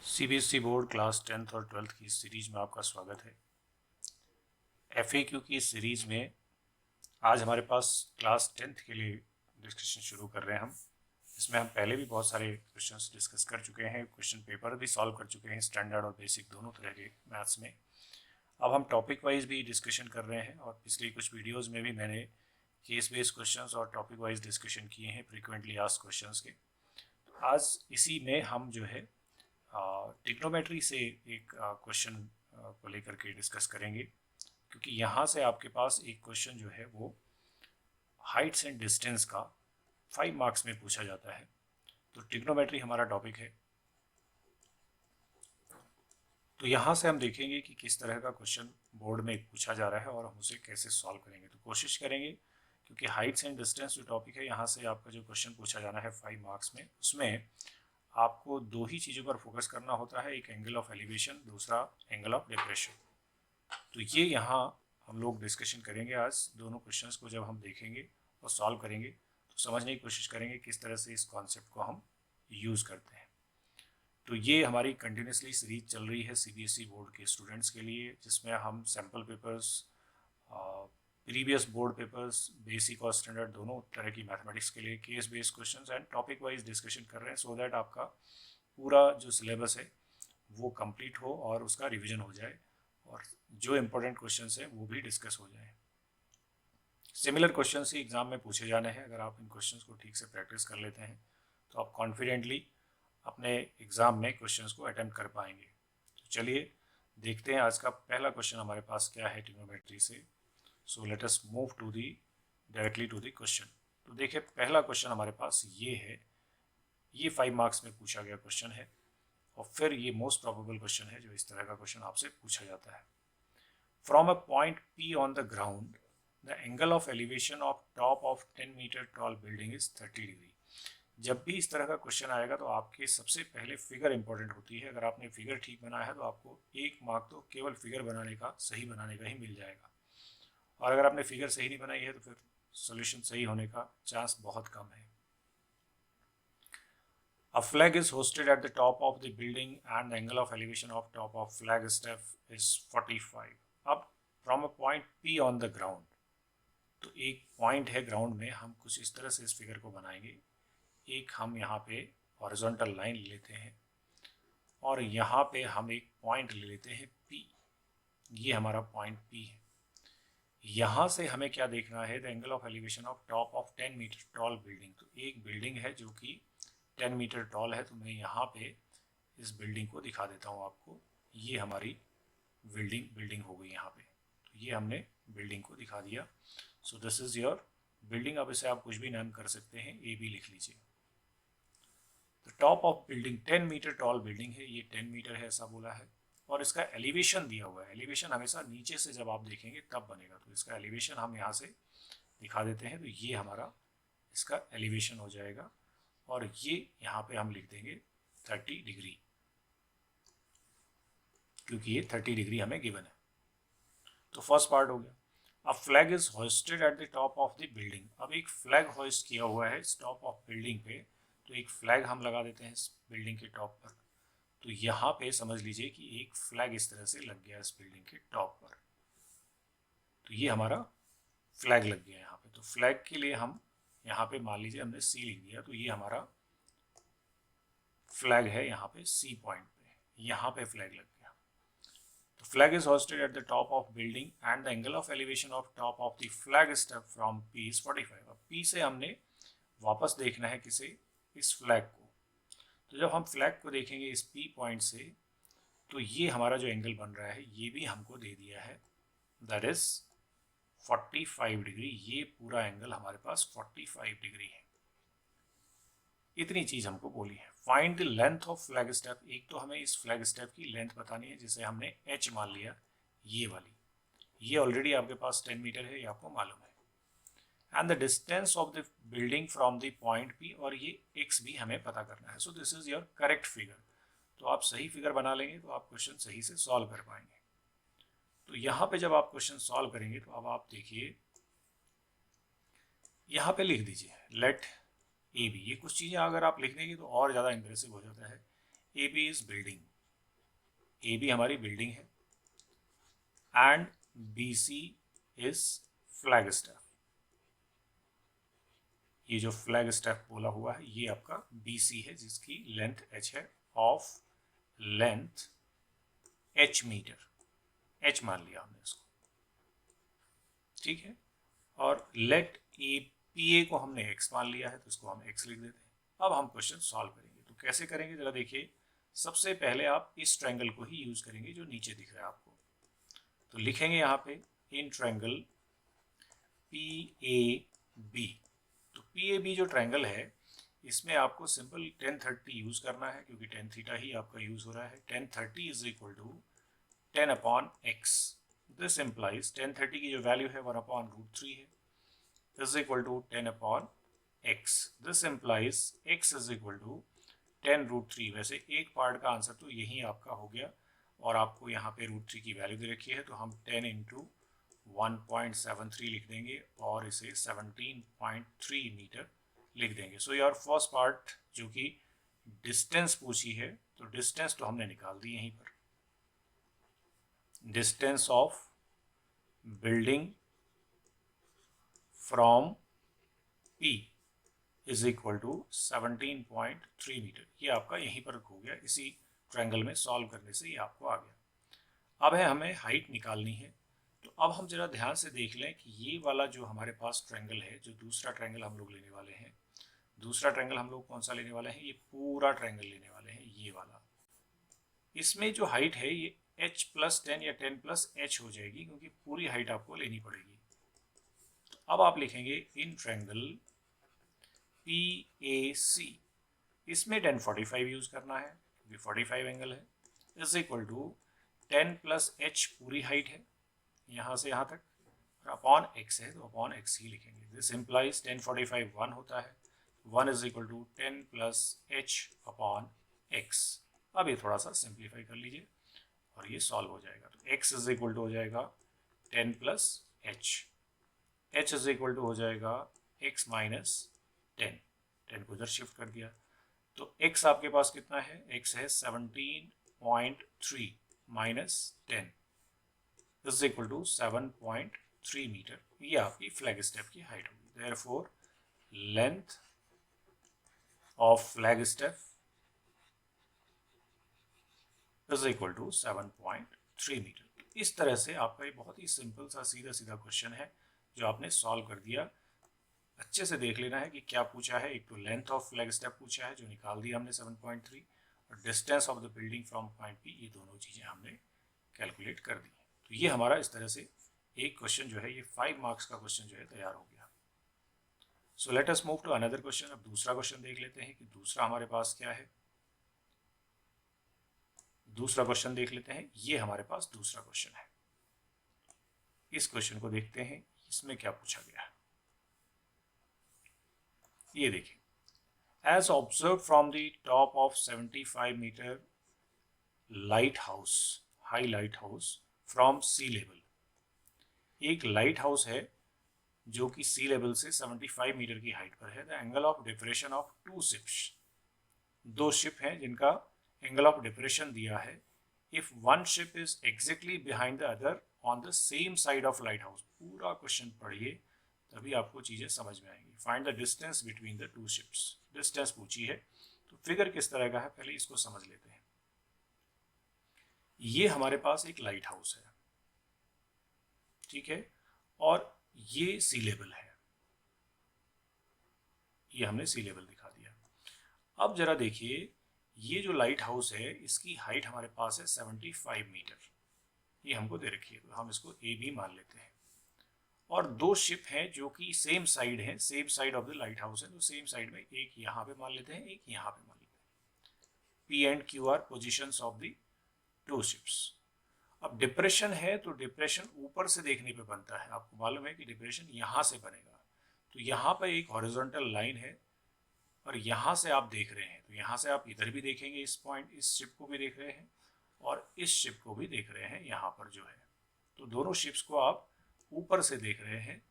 CBSE board class 10th और 12th की series में आपका स्वागत है। एफएक्यू की इस सीरीज में आज हमारे पास क्लास 10th के लिए डिस्कशन शुरू कर रहे हैं हम। इसमें हम पहले भी बहुत सारे क्वेश्चंस डिस्कस कर चुके हैं, क्वेश्चन पेपर भी सॉल्व कर चुके हैं, स्टैंडर्ड और बेसिक दोनों तरह के मैथ्स में। अब हम टॉपिक वाइज भी डिस्कशन कर रहे हैं और पिछली कुछ वीडियोज़ में भी मैंने केस बेस्ड क्वेश्चंस और टॉपिक वाइज डिस्कशन किए हैं फ्रीक्वेंटली आस्क्ड क्वेश्चंस के। तो आज इसी में हम जो है ट्रिग्नोमेट्री से एक क्वेश्चन को लेकर के डिस्कस करेंगे, क्योंकि यहाँ से आपके पास एक क्वेश्चन जो है वो हाइट्स एंड डिस्टेंस का 5 मार्क्स में पूछा जाता है। तो ट्रिग्नोमेट्री हमारा टॉपिक है। तो यहाँ से हम देखेंगे कि किस तरह का क्वेश्चन बोर्ड में पूछा जा रहा है और हम उसे कैसे सॉल्व करेंगे। तो कोशिश करेंगे, क्योंकि हाइट्स एंड डिस्टेंस जो टॉपिक है, यहाँ से आपका जो क्वेश्चन पूछा जाना है 5 मार्क्स में, उसमें आपको दो ही चीज़ों पर फोकस करना होता है, एक एंगल ऑफ एलिवेशन, दूसरा एंगल ऑफ डिप्रेशन। तो ये यहाँ हम लोग डिस्कशन करेंगे आज। दोनों क्वेश्चंस को जब हम देखेंगे और सॉल्व करेंगे तो समझने की कोशिश करेंगे किस तरह से इस कॉन्सेप्ट को हम यूज़ करते हैं। तो ये हमारी कंटिन्यूसली सीरीज चल रही है सीबीएसई बोर्ड के स्टूडेंट्स के लिए, जिसमें हम sample papers, previous board papers, basic और स्टैंडर्ड दोनों तरह की मैथमेटिक्स के लिए case based questions and topic wise discussion कर रहे हैं, सो दैट आपका पूरा जो सिलेबस है वो कंप्लीट हो और उसका रिवीजन हो जाए और जो इम्पोर्टेंट क्वेश्चंस हैं वो भी डिस्कस हो जाए। सिमिलर क्वेश्चंस ही एग्जाम में पूछे जाने हैं। अगर आप इन क्वेश्चंस को ठीक से प्रैक्टिस कर लेते हैं तो आप कॉन्फिडेंटली अपने एग्ज़ाम में क्वेश्चंस को अटेम्प्ट कर पाएंगे। तो चलिए देखते हैं आज का पहला क्वेश्चन हमारे पास क्या है ट्रिग्नोमेट्री से। So let us move to the directly to the question. तो देखिए पहला क्वेश्चन हमारे पास ये है, ये 5 मार्क्स में पूछा गया क्वेश्चन है और फिर ये मोस्ट प्रोबेबल क्वेश्चन है जो इस तरह का क्वेश्चन आपसे पूछा जाता है। From a point P on the ground the angle of elevation of top of 10 metre tall building is 30 degree. जब भी इस तरह का क्वेश्चन आएगा तो आपके सबसे पहले फिगर इंपॉर्टेंट होती है। अगर आपने फिगर ठीक बनाया है तो आपको 1 मार्क तो केवल फिगर बनाने का, सही बनाने का ही मिल जाएगा। और अगर आपने फिगर सही नहीं बनाई है तो फिर सॉल्यूशन सही होने का चांस बहुत कम है। A flag is hosted at the top of the building and the angle of elevation of top of flag step is 45. अब from a point P on the ground, तो एक पॉइंट है ground में, हम कुछ इस तरह से इस फिगर को बनाएंगे। एक हम यहाँ पे हॉरिजॉन्टल लाइन ले लेते हैं और यहाँ पे हम एक पॉइंट ले लेते हैं P। ये हमारा पॉइंट P है। यहाँ से हमें क्या देखना है, the angle of elevation of top of 10 metre tall building. तो एक बिल्डिंग है जो कि 10 मीटर टॉल है, तो मैं यहाँ पे इस बिल्डिंग को दिखा देता हूँ आपको। ये हमारी बिल्डिंग हो गई यहाँ पे। तो ये हमने बिल्डिंग को दिखा दिया। So this is your building. अब इसे आप कुछ भी नाम कर सकते हैं, ए बी लिख लीजिए। तो top of building 10 metre tall building है, ये 10 मीटर है ऐसा बोला है और इसका एलिवेशन दिया हुआ है। एलिवेशन हमेशा नीचे से जब आप देखेंगे तब बनेगा, तो इसका एलिवेशन हम यहाँ से दिखा देते हैं। तो ये हमारा इसका एलिवेशन हो जाएगा और ये यहाँ पे हम लिख देंगे 30 डिग्री, क्योंकि ये 30 डिग्री हमें गिवन है। तो फर्स्ट पार्ट हो गया। अब flag is hosted at the top of the building. अब एक फ्लैग होस्ट किया हुआ है इस टॉप ऑफ बिल्डिंग पे, तो एक फ्लैग हम लगा देते हैं इस बिल्डिंग के टॉप पर। तो यहाँ पे समझ लीजिए कि एक फ्लैग इस तरह से लग गया इस बिल्डिंग के टॉप पर। तो ये हमारा फ्लैग लग गया यहाँ पे। तो फ्लैग के लिए हम यहाँ पे मान लीजिए हमने सी लिख दिया, तो ये हमारा फ्लैग है यहाँ पे सी पॉइंट पे, यहाँ पे फ्लैग लग गया। तो flag is hosted at the top of building and the angle of elevation of top of the flag step from P is 45। अब P से हमने वापस देखना है किसे, इस फ्लैग को। तो जब हम फ्लैग को देखेंगे इस P पॉइंट से, तो ये हमारा जो एंगल बन रहा है ये भी हमको दे दिया है, दैट इज 45 डिग्री। ये पूरा एंगल हमारे पास 45 डिग्री है। इतनी चीज हमको बोली है। Find the length of flag step. एक तो हमें इस फ्लैग स्टेप की लेंथ बतानी है, जिसे हमने h मान लिया, ये वाली। ये ऑलरेडी आपके पास 10 मीटर है, ये आपको मालूम है। And the distance of the building from the point P, और ये x भी हमें पता करना है। So this is your correct figure. तो आप सही फिगर बना लेंगे तो आप क्वेश्चन सही से सॉल्व कर पाएंगे। तो यहाँ पे जब आप क्वेश्चन सॉल्व करेंगे तो अब आप देखिए, यहाँ पे लिख दीजिए लेट ए बी। ये कुछ चीज़ें अगर आप लिख देंगे तो और ज़्यादा इंप्रेसिव हो जाता है। A B is building, A B हमारी बिल्डिंग है and B C is flag staff. ये जो फ्लैग स्टैफ बोला हुआ है ये आपका बी सी है जिसकी लेंथ h है, of length h metre, h मान लिया हमने इसको, ठीक है। और लेट ए पी ए को हमने x मान लिया है तो इसको हम x लिख देते हैं। अब हम क्वेश्चन सॉल्व करेंगे, तो कैसे करेंगे जरा देखिए। सबसे पहले आप इस ट्रायंगल को ही यूज करेंगे जो नीचे दिख रहा है आपको, तो लिखेंगे यहाँ पे in triangle P A B. तो पी ए बी जो ट्रायंगल है इसमें आपको सिंपल tan 30 यूज करना है क्योंकि tan थीटा ही आपका यूज हो रहा है। tan 30 is equal to 10 upon x। This implies tan 30 की जो वैल्यू है 1 अपॉन √3 है, is equal to 10 upon x। This implies x is equal to 10 √3। वैसे एक पार्ट का आंसर तो यही आपका हो गया और आपको यहाँ पे √3 की वैल्यू दे रखी है तो हम 10 इंटू 1.73 लिख देंगे और इसे 17.3 मीटर लिख देंगे। सो योर फर्स्ट पार्ट जो कि डिस्टेंस पूछी है तो डिस्टेंस तो हमने निकाल दी यहीं पर। Distance of building from P is equal to 17.3 metre, ये आपका यहीं पर हो गया। इसी ट्रायंगल में सॉल्व करने से ये आपको आ गया। अब है हमें हाइट निकालनी है, तो अब हम जरा ध्यान से देख लें कि ये वाला जो हमारे पास ट्रायंगल है, जो दूसरा ट्रायंगल हम लोग लेने वाले हैं, दूसरा ट्रायंगल हम लोग कौन सा लेने वाले हैं, ये पूरा ट्रायंगल लेने वाले हैं, ये वाला। इसमें जो हाइट है ये h प्लस 10 या 10 प्लस h हो जाएगी क्योंकि पूरी हाइट आपको लेनी पड़ेगी। तो अब आप लिखेंगे इन ट्रायंगल PAC, इसमें tan 45 यूज करना है क्योंकि 45 एंगल है, is equal to 10 plus h पूरी हाइट है यहाँ से यहाँ तक, और अपॉन x है तो अपॉन x ही लिखेंगे। दिस इम्प्लाइज 10 45 1 होता है, 1 is equal to 10 plus h upon x। अब ये थोड़ा सा सिंप्लीफाई कर लीजिए और ये सॉल्व हो जाएगा। तो x इज इक्वल टू हो जाएगा 10 plus h, h is equal to हो जाएगा x माइनस 10, 10 को इधर शिफ्ट कर दिया तो x आपके पास कितना है, x है 17.3 minus 10 is equal to 7.3 metre. ये आपकी फ्लैग स्टेप की हाइट होगी। Therefore length of flag step is equal to 7.3 metre. इस तरह से आपका ये बहुत ही सिंपल सा सीधा सीधा क्वेश्चन है जो आपने सॉल्व कर दिया। अच्छे से देख लेना है कि क्या पूछा है। एक तो लेंथ ऑफ फ्लैग स्टेप पूछा है जो निकाल दिया हमने 7.3, और distance of the building from point P, ये दोनों चीज़ें हमने कैलकुलेट कर दी। तो ये हमारा इस तरह से एक क्वेश्चन जो है ये 5 मार्क्स का क्वेश्चन जो है तैयार हो गया। So let us move to another question. अब दूसरा क्वेश्चन देख लेते हैं कि दूसरा हमारे पास क्या है। दूसरा क्वेश्चन देख लेते हैं, ये हमारे पास दूसरा क्वेश्चन है। इस क्वेश्चन को देखते हैं इसमें क्या पूछा गया है। ये देखिए, as observe from the top of 75 metre lighthouse, high lighthouse from sea level. एक लाइट हाउस है जो कि सी लेवल से 75 मीटर की हाइट पर है। The angle of depression of 2 ships, 2 ship हैं जिनका एंगल ऑफ डिप्रेशन दिया है। If one ship is exactly behind the other on the same side of light house. पूरा क्वेश्चन पढ़िए तभी आपको चीजें समझ में आएंगी। Find the distance between the 2 ships, distance पूछी है। तो फिगर किस तरह का है पहले इसको समझ लेते हैं। ये हमारे पास एक लाइट हाउस है, ठीक है, और ये सी लेवल है, ये हमने सी लेवल दिखा दिया। अब जरा देखिए, ये जो लाइट हाउस है इसकी हाइट हमारे पास है 75 मीटर, ये हमको दे रखी है, तो हम इसको ए बी मान लेते हैं। और 2 शिप हैं जो कि सेम साइड है, same side of the light house है, तो सेम साइड में एक यहाँ पे मान लेते हैं, एक यहाँ पे मान लेते हैं। P and Q R positions of the 2 ships. अब डिप्रेशन है तो डिप्रेशन ऊपर से देखने पे बनता है, आपको मालूम है कि डिप्रेशन यहाँ से बनेगा। तो यहाँ पर एक हॉरिजॉन्टल लाइन है और यहाँ से आप देख रहे हैं, तो यहाँ से आप इधर भी देखेंगे, इस पॉइंट, इस शिप को भी देख रहे हैं और इस शिप को भी देख रहे हैं यहाँ पर जो है। तो दोनों शिप्स को आप ऊपर से देख रहे हैं,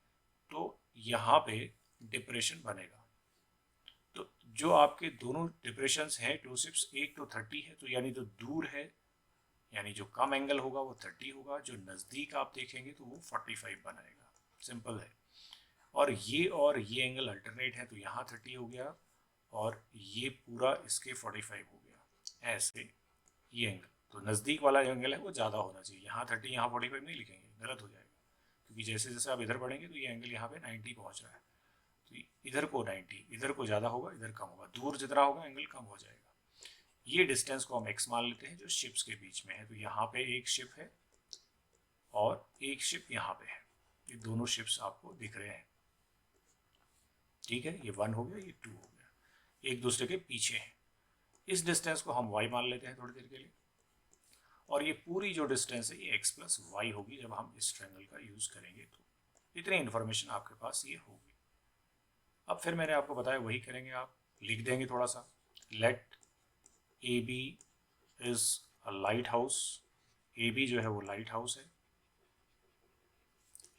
तो यहाँ पे डिप्रेशन बनेगा। तो जो आपके दोनों डिप्रेशंस हैं 2 शिप्स, एक तो 30 है, तो यानी तो दूर है, यानी जो कम एंगल होगा वो 30 होगा, जो नज़दीक आप देखेंगे तो वो 45 बनाएगा। सिंपल है। और ये एंगल अल्टरनेट है, तो यहाँ 30 हो गया और ये पूरा इसके 45 हो गया। ऐसे ये एंगल, तो नज़दीक वाला जो एंगल है वो ज़्यादा होना चाहिए। यहाँ 30 यहाँ 45 नहीं लिखेंगे, गलत हो जाएगा, क्योंकि जैसे जैसे आप इधर बढ़ेंगे तो ये एंगल यहाँ पे 90 पहुँच रहा है, तो इधर को 90, इधर को ज़्यादा होगा, इधर कम होगा, दूर जितना होगा एंगल कम हो जाएगा। ये डिस्टेंस को हम x मान लेते हैं जो शिप्स के बीच में है। तो यहाँ पे एक शिप है और एक शिप यहाँ पे है, ये दोनों शिप्स आपको दिख रहे हैं। ठीक है, ये 1 हो गया, ये 2 हो गया, एक दूसरे के पीछे है। इस डिस्टेंस को हम y मान लेते हैं थोड़ी देर के लिए, और ये पूरी जो डिस्टेंस है ये x प्लस वाई होगी जब हम इस ट्रायंगल का यूज़ करेंगे। तो इतनी इन्फॉर्मेशन आपके पास ये होगी। अब फिर मैंने आपको बताया वही करेंगे, आप लिख देंगे थोड़ा सा। Let A B is a lighthouse, A B जो है वो लाइट हाउस है,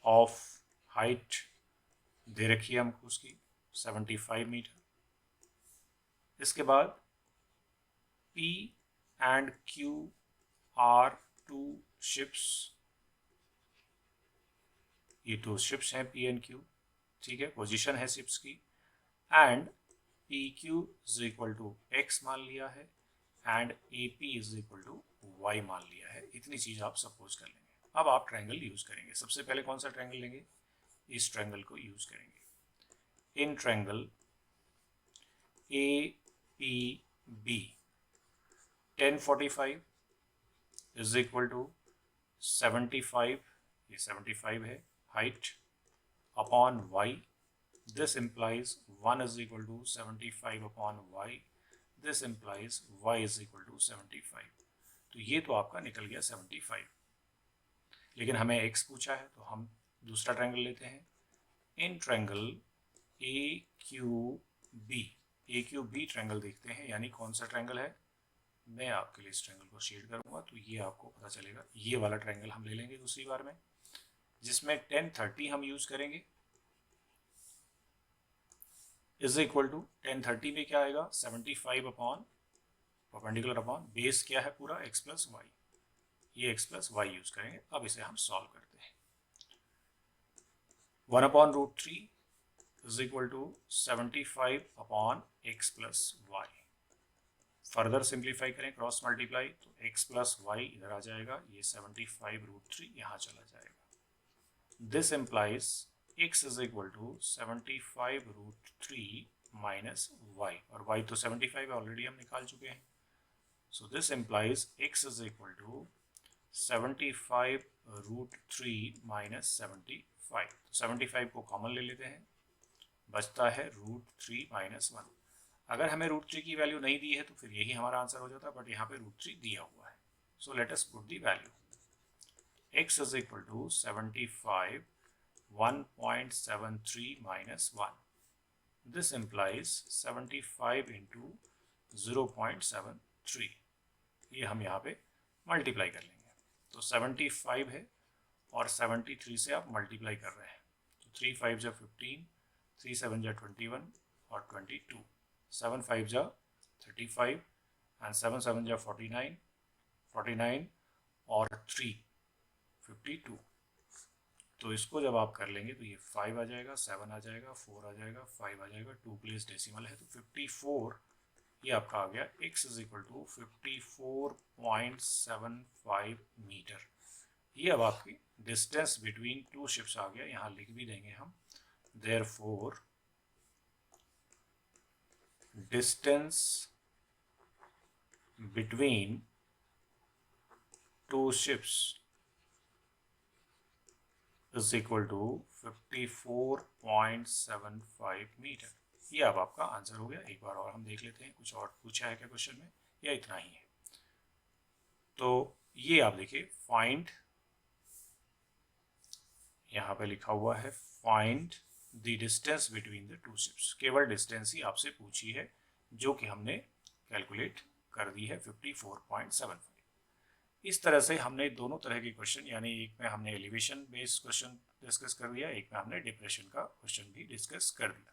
ऑफ हाइट दे रखी है हमको उसकी 75 मीटर। इसके बाद P and Q are 2 ships, ये 2 शिप्स हैं P एंड Q, ठीक है, पोजीशन है शिप्स की। And P Q is equal to x मान लिया है and A P is equal to y मान लिया है। इतनी चीज़ आप सपोज कर लेंगे। अब आप ट्रायंगल यूज़ करेंगे। सबसे पहले कौन सा ट्रायंगल लेंगे? इस ट्रायंगल को यूज़ करेंगे। In triangle A P B 1045 is equal to 75, ये 75 है height, upon y. This implies 1 is equal to 75 upon y. This implies y is equal to 75. तो ये तो आपका निकल गया 75, लेकिन हमें x पूछा है तो हम दूसरा ट्रायंगल लेते हैं। In triangle A Q B triangle देखते हैं, यानी कौन सा ट्रायंगल है। मैं आपके लिए इस ट्रायंगल को शेड करूंगा तो ये आपको पता चलेगा। ये वाला ट्रायंगल हम ले लेंगे दूसरी बार में, जिसमें 1030 हम यूज करेंगे, इज इक्वल टू 1030 में क्या आएगा 75 अपॉन परपेंडिकुलर अपॉन बेस क्या है पूरा x प्लस वाई, ये x प्लस वाई यूज करेंगे। अब इसे हम सॉल्व करते हैं। 1 अपॉन root 3 is equal to 75 upon x plus y. Further simplify करें, क्रॉस मल्टीप्लाई, तो x प्लस वाई इधर आ जाएगा, ये 75 रूट 3 यहाँ चला जाएगा। This implies x is equal to 75 root 3 minus y, और y तो 75 ऑलरेडी हम निकाल चुके हैं। So this implies x is equal to 75 root 3 minus 75। 75 को कॉमन ले लेते हैं, बचता है रूट 3 माइनस 1। अगर हमें रूट 3 की वैल्यू नहीं दी है तो फिर यही हमारा आंसर हो जाता, बट यहाँ पे रूट 3 दिया हुआ है। सो let us put the value. x is equal to 75 1.73 minus 1. This implies 75 into 0.73। ये हम यहाँ पे मल्टीप्लाई कर लेंगे, तो 75 है और 73 से आप मल्टीप्लाई कर रहे हैं, तो 3 5 जा 15, 3 7 जा 21 और 22, 7 5 जा 35 एंड 7 7 जा 49, 49 और 3 52। तो इसको जब आप कर लेंगे तो ये 5 आ जाएगा, 7 आ जाएगा, 4 आ जाएगा, 5 आ जाएगा, 2 प्लेस डेसिमल है तो 54 ये आपका आ गया। x is equal to 54.75 metre. ये अब आपकी डिस्टेंस बिटवीन 2 शिप्स आ गया। यहाँ लिख भी देंगे हम, therefore distance between 2 ships is equal to 54.75 metre. ये अब आपका आंसर हो गया। एक बार और हम देख लेते हैं, कुछ और पूछा है क्या क्वेश्चन में, या इतना ही है। तो ये आप देखिए, फाइंड, यहाँ पे लिखा हुआ है find the distance between the 2 ships. केवल डिस्टेंस ही आपसे पूछी है, जो कि हमने कैलकुलेट कर दी है 54.75। इस तरह से हमने दोनों तरह के क्वेश्चन, यानी एक में हमने एलिवेशन बेस्ड क्वेश्चन डिस्कस कर दिया, एक में हमने डिप्रेशन का क्वेश्चन भी डिस्कस कर दिया।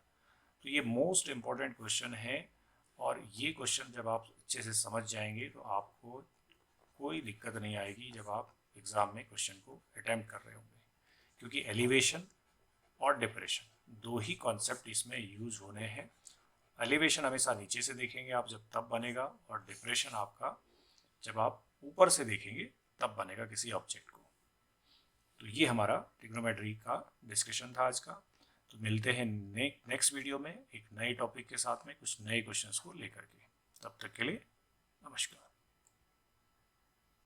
तो ये मोस्ट इम्पॉर्टेंट क्वेश्चन है, और ये क्वेश्चन जब आप अच्छे से समझ जाएंगे तो आपको कोई दिक्कत नहीं आएगी जब आप एग्ज़ाम में क्वेश्चन को अटैम्प्ट कर रहे होंगे, क्योंकि एलिवेशन और डिप्रेशन 2 ही कॉन्सेप्ट इसमें यूज होने हैं। एलिवेशन हमेशा नीचे से देखेंगे आप जब तब बनेगा, और डिप्रेशन आपका जब आप ऊपर से देखेंगे तब बनेगा किसी ऑब्जेक्ट को। तो ये हमारा ट्रिग्नोमेट्री का डिस्कशन था आज का। तो मिलते हैं नेक्स्ट वीडियो में एक नए टॉपिक के साथ में कुछ नए क्वेश्चंस को लेकर के। तब तक के लिए नमस्कार।